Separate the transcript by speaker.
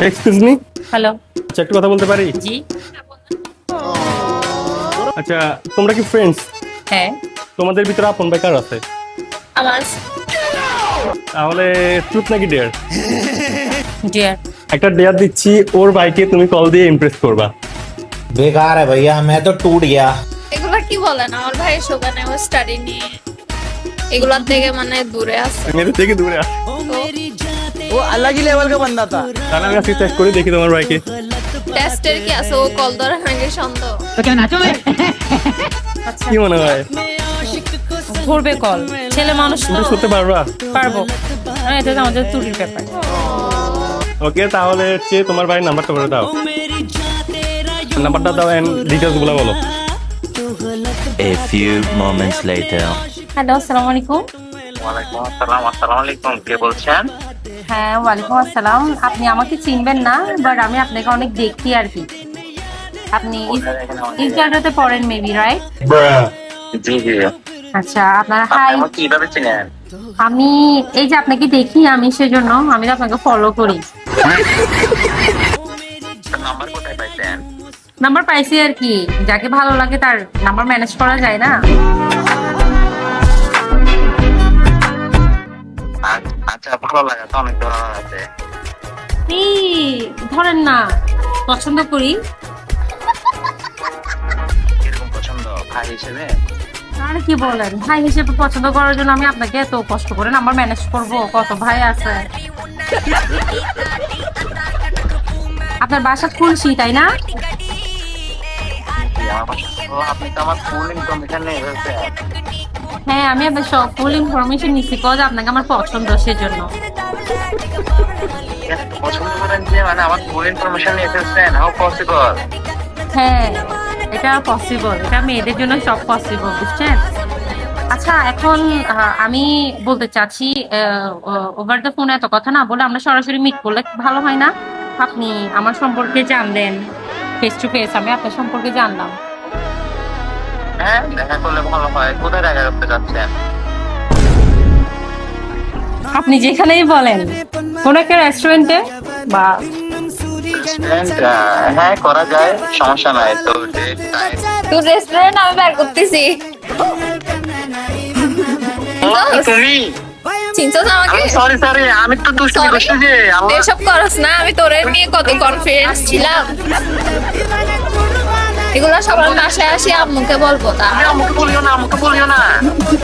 Speaker 1: Excuse me,
Speaker 2: hello.
Speaker 1: আচ্ছা একটু কথা বলতে পারি?
Speaker 2: জি।
Speaker 1: আচ্ছা তোমরা কি ফ্রেন্ডস?
Speaker 2: হ্যাঁ।
Speaker 1: তোমাদের ভিতরে আপন ভাই কার আছে?
Speaker 2: আমার
Speaker 1: তাহলে ট্রুথ নাকি ডেয়ার?
Speaker 2: ডিয়ার।
Speaker 1: একটা ডেয়ার দিচ্ছি, ওর ভাইকে তুমি কল দিয়ে ইমপ্রেস করবা।
Speaker 3: बेकार है भैया, मैं तो टूट गया।
Speaker 4: এগুলা কি বলেন, আমার ভাই শোকানে ও স্টাডি নিয়ে এগুলার থেকে মানে দূরে আছে।
Speaker 1: মেরে থেকে দূরে আস।
Speaker 5: वो अलग ही लेवल का बंदा था।
Speaker 1: তাহলে আমি আজকে টেস্ট করে দেখি তোমার ভাইকে।
Speaker 4: টেস্টের কি আছে, ও কল ধরে নাকি সন্দেহ?
Speaker 1: কি মনে হয়
Speaker 2: ধরবে কল, ছেলে মানুষ তো
Speaker 1: ইমপ্রেস করতে পারবা?
Speaker 2: পারবো। এটা তো আমাদের চুরির ব্যাপার।
Speaker 1: ওকে, তাহলে হচ্ছে তোমার ভাইয়ের নাম্বারটা করে দাও। নাম্বারটা দাও এন্ড ডিটেইলস গুলো বলো।
Speaker 6: A few moments later.
Speaker 2: Hello, আসসালামু আলাইকুম।
Speaker 7: ওয়ালাইকুম আসসালাম। আসসালামু আলাইকুম, কে বলছেন?
Speaker 2: হ্যাঁ, ওয়ালাইকুম আসসালাম। আপনি আমাকে চিনবেন না, বাট আমি আপনাকে অনেক দেখি আর কি। আপনি ইন্টারনেটে পড়েন মেবি, রাইট?
Speaker 7: জি জি।
Speaker 2: আচ্ছা, আপনার
Speaker 7: আপনি
Speaker 2: হাই।
Speaker 7: আমাকে কিভাবে চিনেন?
Speaker 2: আমি এই যে আপনাকে দেখি, আমি সেজন্য আমি আপনাকে ফলো করি।
Speaker 7: নাম্বার কোথায় পাইছেন?
Speaker 2: নাম্বার পাইছি আর কি, যাকে ভালো লাগে তার নাম্বার ম্যানেজ করা যায় না।
Speaker 7: আচ্ছা, ভালো লাগা তো অনেক ধরনের আছে।
Speaker 2: এই ধরেন না, পছন্দ করি।
Speaker 7: কিরকম পছন্দ ভাই হিসেবে?
Speaker 2: আর কি বলেন, ভাই হিসেবে পছন্দ করার জন্য আমি আপনাকে এত কষ্ট করে নাম্বার ম্যানেজ করব? কত ভাই আছে। আপনার বাসা খুলছি, তাই না?
Speaker 7: আমার পছন্দ, আপনি তো আমার ফুল ইনফরমেশন নিয়ে ফেলছেন।
Speaker 2: হ্যাঁ, আমি আপনার সব ফুল ইনফরমেশন নিচ্ছি, কজ আপনাকে আমার পছন্দ সেজন্য।
Speaker 7: এত পছন্দ করেন যে মানে আমার ফুল ইনফরমেশন নিয়ে ফেলছেন? How possible?
Speaker 2: হ্যাঁ, এটা পসিবল, এটা মেয়েদের জন্য সব পসিবল, বুঝছেন? আচ্ছা, এখন আমি বলতে চাচ্ছি, ওভার দ্য ফোনে এত কথা না বলে আমরা সরাসরি মিট করলে ভালো হয় না? আপনি আমার সম্পর্কে জানলেন, ফেস টু ফেস আমি আপনার সম্পর্কে জানলাম।
Speaker 7: হ্যাঁ, দেখা করলে ভালো হয়। কোথায় দেখা করতে যাচ্ছেন?
Speaker 2: আপনি যেখানেই বলেন, কোন একটা রেস্টুরেন্টে বা
Speaker 7: রেস্টুরেন্ট? হ্যাঁ, করা যায়, সমস্যা নাই। তো ডেট টাইম?
Speaker 4: তুই রেস্টুরেন্ট আমি বের করতেছি।
Speaker 7: তুমি?
Speaker 4: চিনছো তো আমাকে?
Speaker 7: সরি সরি, আমি তো দুষ্টুমি করছি যে আল্লাহ।
Speaker 4: এসব করস না, আমি তোরে নিয়ে কত কনফিডেন্স ছিলাম। এগুলো সবার বাসায় আসি আম্মুকে বলবো তা।
Speaker 7: আমাকে বলিও না, আমাকে বলিও না।